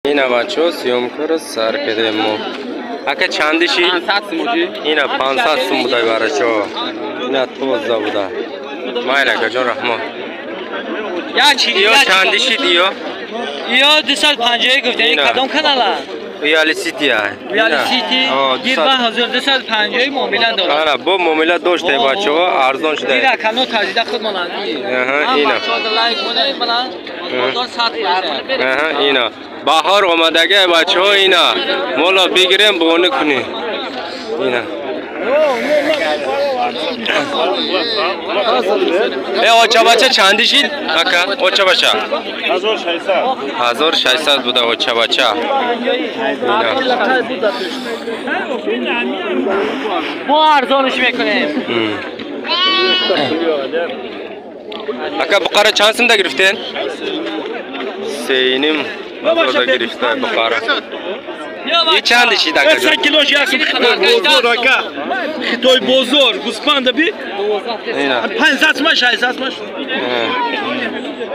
اینا بچه سیوم کرد سر کردیم ما اگه چندشی؟ 500 سمودی؟ اینا 500 سم بوده برای چه اینا توزه بوده مایل اگه جان رحمان یا چندشی دیو؟ یا 250 گفته این کدام کاناله؟ ویالی سیتی های ویالی سیتی؟ گیر 1250 معامله داره آره با معامله داشته بچه ها ارزان شده دیره کانال تازیده خود مالندی اینا بچه ها در لایک کنه مالند موتور 100 باشه اینا بهار آمدگه بچه ها اینا مولا بگیریم بونه کنیم اینا اوچه بچه چندی شید؟ اوچه بچه 1600 بوده اوچه بچه ما ارزانش میکنیم اکا بقره چند سم ده گرفتین؟ سینیم بازار ده گرفته بقره این چند شید اکا جان؟ 100 کیلوش یکم بزرگ اکا خطای بزرگ گوسپند بی 500 ماش 600 ماش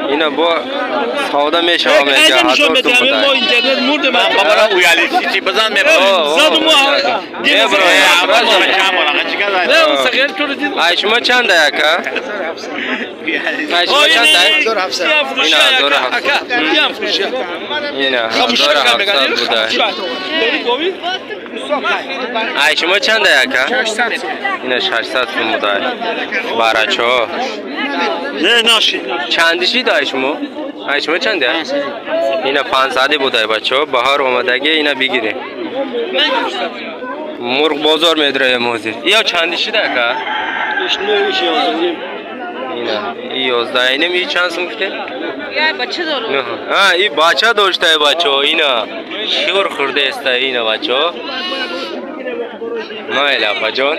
اینا با سودا میشه میگه نشون میدم ما اینترنت مرد ما بابا ویالی سیتی بزن زدو ما دیگه نه اون صغیر تو رو دید ای شما چند اکا؟ ای شما چند اینا 1700 اینا 1700 بوده ای شما چند اکا؟ 600 اینا 600 بوده برای چه نه ناشی چندشی دای شما؟ ای شما چنده؟ اینا 500 بوده بچه ها بهار اومدگی اینا بگیره مرغ بازار میدره موزی یا چندشی ده که؟ اینا 11 اینم ای چند سم کته؟ یا بچه داره ای بچه داشته بچه ها اینا شور خورده است اینا بچه ها مایل اپا جان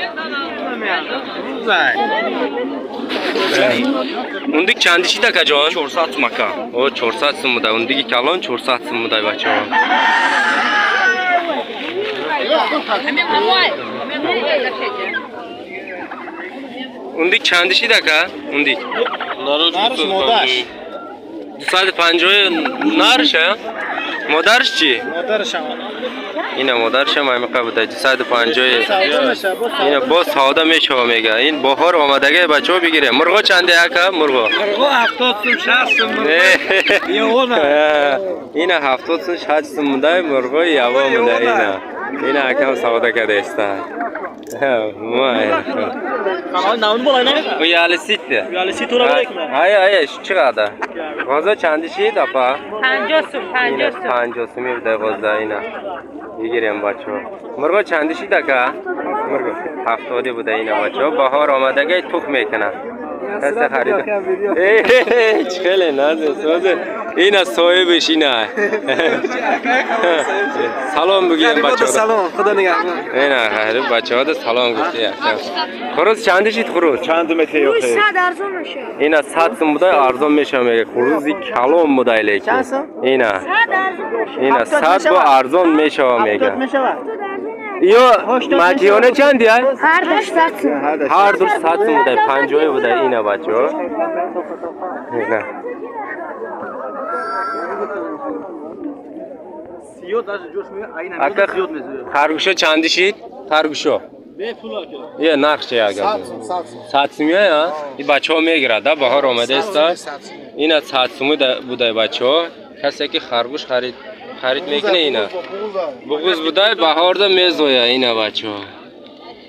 اون دیگه چندشی ده که جان؟ 400 مکان او 400 سم بوده اون دیگه کلان 400 سم بوده بچه ها اون دیگه چندشی ده که؟ اون دیگه نارش مادرش 250 نرشه؟ مادرش چی؟ مادرش اینا مادرش هم همه بوده 250 اینا با ساده میشه میگه این بهار آمدگه بچه ها بگیره مرغا چنده اکا؟ مرغا 70 سم 60 سم اینا 70 سم 60 سم بوده مرغا یوا بوده اینا اکم ساده کرده است kanal naunu bolay ne? ویالی سیتی Viyali sit ora bırak mı? ای چقدر؟ غذا چندی شید اپا؟ 50 سم 50 سم 50 سمی بوده غذا اینا بگیریم بچه ها مرغا چندی شید اکا؟ مرغا 70 بوده اینا بچه ها بهار آمدگه تخم میکنه کسی خریده چخیلی نازه سوزه اینا صاحبش اینا سلام بگیم بچه ها سلام خدا نگهدار اینا بچه ها سلام گفتی خروز چندی شید خروز؟ چند متر yok 100 ارزان میشه اینا 100 سم بوده ارزان میشه میگه خروزی کلام بوده لیکن اینا 100 ارزان میشه اینا 100 با ارزان میشه میگه میشود یا مکیونه چندی های؟ هر دوش 100 سم هر دوش 100 سم بوده 50 بوده اینا بچه ها اینا سیو داشت جوش میگه aynen اکا زیاد میزه خرگوشا چندی شید؟ خرگوشا به پولا که یه نقشه اگر 100 سمیه یا این بچه ها میگیره ده بهار آمده است اینا 100 سمی بوده بچه ها کسی که خرگوش خرید میکنه اینا بغوز بوده بهار ده میزویه اینا بچه ها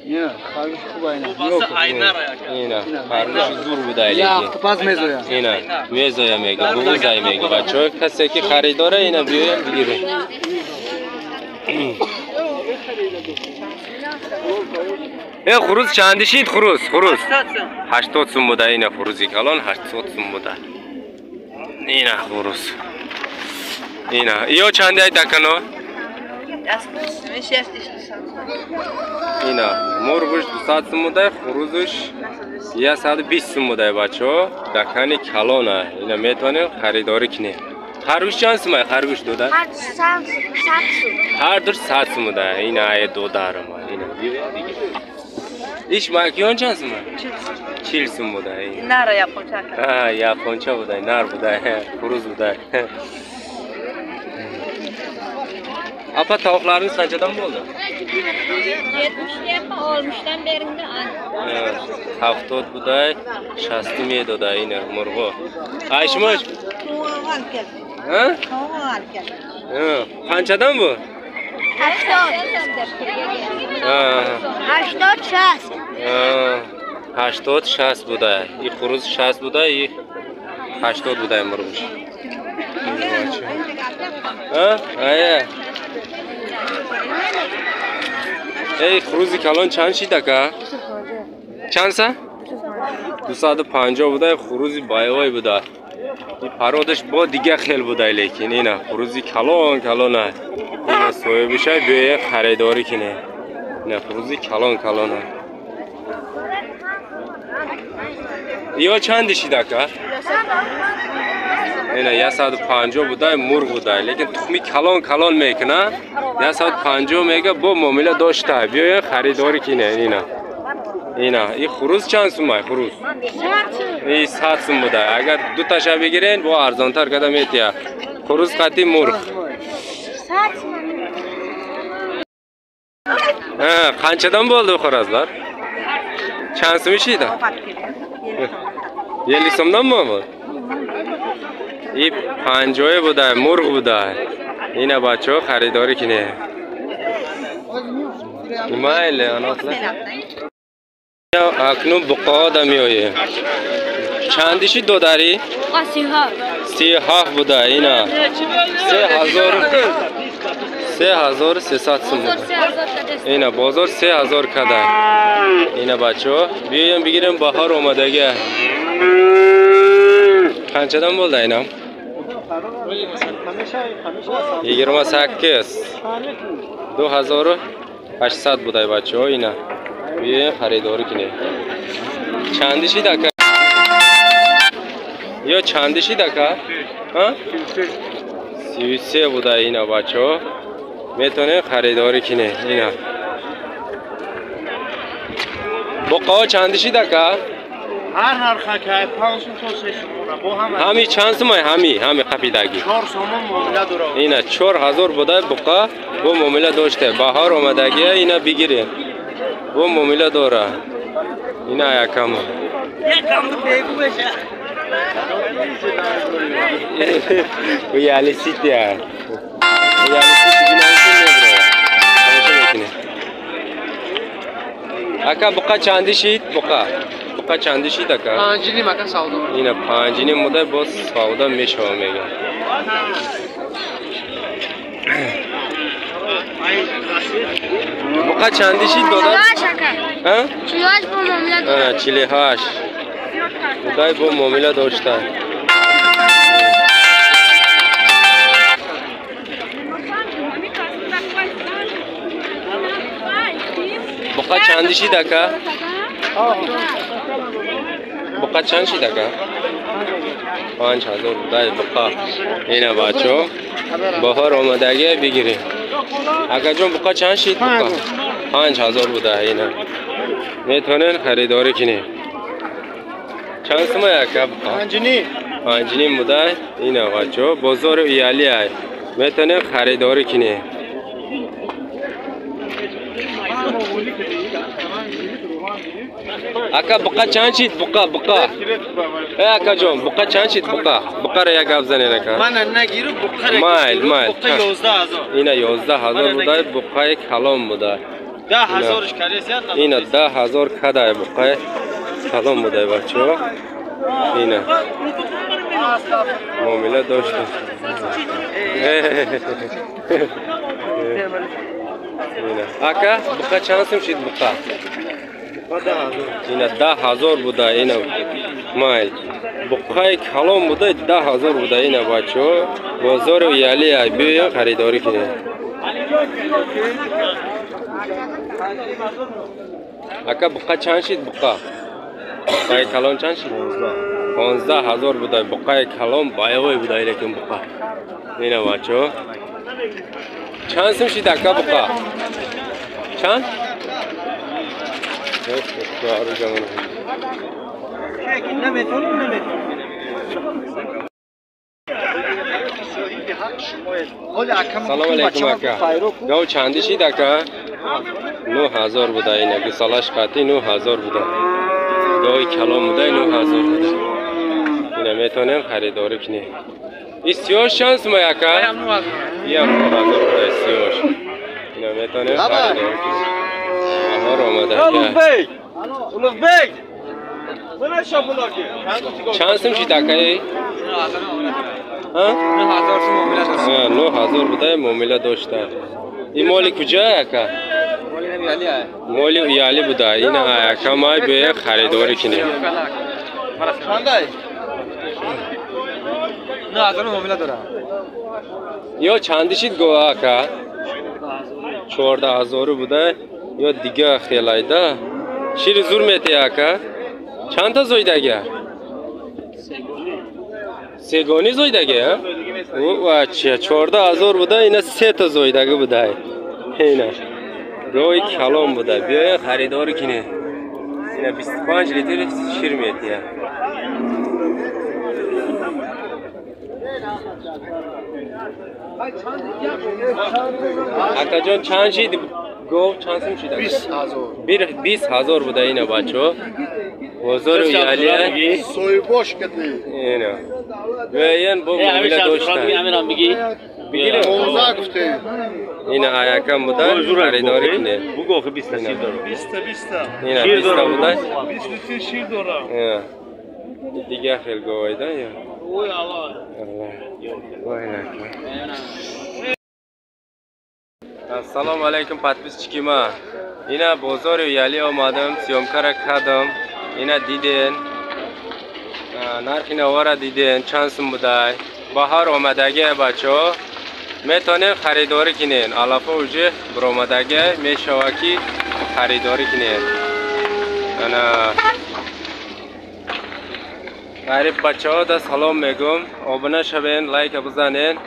نه خرگوش خوبه اینا اینا خرگوش زور بوده لیکن پاس میزویا اینا میزویه میگه بغوزای میگه بچه ها کسی که خریداره اینا بیایم بگیره ای خروز چندی شید خروز 80 سم بوده اینا خروزی کلان 80 سم بوده اینا خروز اینا یا چندی های دکنو اینا مرغش 200 سم بوده خروزش 120 سم بوده بچه ها دکنی کلانه اینا میتونه خریداری کنه خرگوش چند سمه خرگوش دو در؟ هر دوش 100 سم بوده اینا ای دو در ما اینا ایش مکیون چند سمه؟ 40 سم بوده نره یاپونچه یاپونچه بوده نر بوده خروز بوده Apa tavuklarınız kaçadan mı oldu? 70 olmuşdan berinde Evet. 70 buday, 60 mi doday yine murgu. Ayşmış. Ha? Kaçadan bu? 80 60 buday. İyi xuruz 60 buday, iyi 80 buday murgu. Ha? Aya. Ey xuruzi kalon چند شی دکا؟ چند سا؟ 250 بوده خروزی بایوی بوده این پرودش با دیگه خیل بوده لیکن اینه خروزی کلان کلانه اینه سوی بشه بیایه خریداری کنه اینه خروزی کلان کلانه یا چندشی دکا؟ اینه 150 بوده مرغ بوده لیکن تخمی کلان کلان میکنه 150 میگه با معامله داشته بیایه خریداری کنه اینه این خروز چند سومه خروز؟ این 100 سوم بوده اگر دو تاشا بگیرین با ارزانتر کده میتیه خروز قطعی مرغ قنچدان بولdu خورازlar? چند سومیشی ده؟ 50 سومdan mı بود؟ این 50 بوده مرغ بوده اینه بچه ها خریداری کنه مایله آناتله اکنون بقا دا میایه چندیشی دو داری؟ 37 بوده اینه 3300 سوم اینه بازار 3000 کده اینه بچه ها بیایم بگیریم بهار اومدگه قنچدان بولده اینم؟ 28 2800 بوده بچه ها اینه بیایم خریداری کنه چندیشی دکه؟ یا چندیشی دکه؟ 33 بوده اینه بچه ها میتونه خریداری کنه اینه بقا چندیشی دکه؟ هر نرخه که 500 تا 600 با همی چند سومه همی قپیدگی 4 سومون معامله داره اینه 4000 بوده بقا با معامله داشته بهار اومدگی اینه بگیریم با معامله داره اینه یکم بگو بشه bu yerlisi ya. Bu yerlisi binası ne buraya? Konuşuyor Aka buka çandi şit buka. Buka çandi şit aka. Pancini maka savdo. Yine pancini muda boz savda meşo mega. Buka çandi şit doda. Ha? Çilehaş bu mamila Ha, çilehaş. Buday bu mamila doşta. Buka çandişi daka? Buka çandişi daka? 5000 buday buka. Yine bacho. Bahar omadagi bigiri. Akajon buka çandişi buka? 5000 buday yine. میتونن خریداری کنی چند سومه یکا بخواه؟ پنجینی مدای این آقا چو بازار ایالی های میتونن خریداری کنی اکا بقا چند شید بقا اکا جون بقا چند شید بقا را یک افزنه نکا من نگیرو بقا را مایل بقا 11000 اینه 11000 بودای بقا کلام بودای 10000 کاریسیان اینه 10000 کدای بقای کلام بودای بچه ها اینه معامله داشته اینه اکا بقا چند سم شید بقا اینه 10000 بودای اینه مایل بقای کلام بودای 10000 بودای اینه بچه ها بازار ایالی های بیاین خریداری کنه اکا بقا چند شید بقا بقای کلان چند شید 15000 بودای بقای کلان بایوی بودای لیکن بقا اینه بچه چند سم شید اکا بقا چند؟ نمیتونم سلام علیکم اکا گاو چندشید اکا 9000 بوده اینه گسالش قطعی 9000 بوده گاوی کلام بوده 9000 بوده اینه میتونین خریداری کنین این سیاش شانس ما اکا یه 9000 بوده سیاش اینه میتونین خریداری کنین بهار آمده Ulug Bey. چانسم چی دکایی؟ ها؟ 9000 بوده معامله داشته این مالی کجا اکا؟ مالی ایالی بوده این اکا ما به خریداری کنیم یا چندشید گوه اکا 14000 بوده یا دیگه خیلایده شیر زور میتی اکا چند تا زویدگه؟ سگانی زویدگه؟ او اچه 14000 بوده اینا 3 تا زویدگه بوده اینا گوی کلام بوده بیاین خریداری کنه اینا 25 لیتر شیر میتیه اکا جان چند شید گو چند سم شده 20000 بوده اینا بچه بازار و یالیه سوی باش کدی اینا بیاین با معامله داشتن بگیره 15 گفته اینا آیاکم بوده خریداری کنه Bu gofu 20 ta şir dora. 20 اینا 20 تا بوده 20 لیتر شیر دارم دیگه خیلی گویده یا اوی الله وای نکن السلام علیکم پتبیس چکیما اینا بازار یالی آمدم سیامکار کردم اینا دیدین نرخ نوارا دیدین چند سم بوده بهار آمدگه بچه ها میتونین خریداری کنین علافه اوجه برآمدگه میشوکی خریداری کنین انا غریب بچه ها دا سلام میگم آبونه شوین لایک بزنین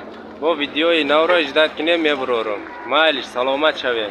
با ویدیوی نو را اجداد کنین میبرورم مایلش سلامت شوین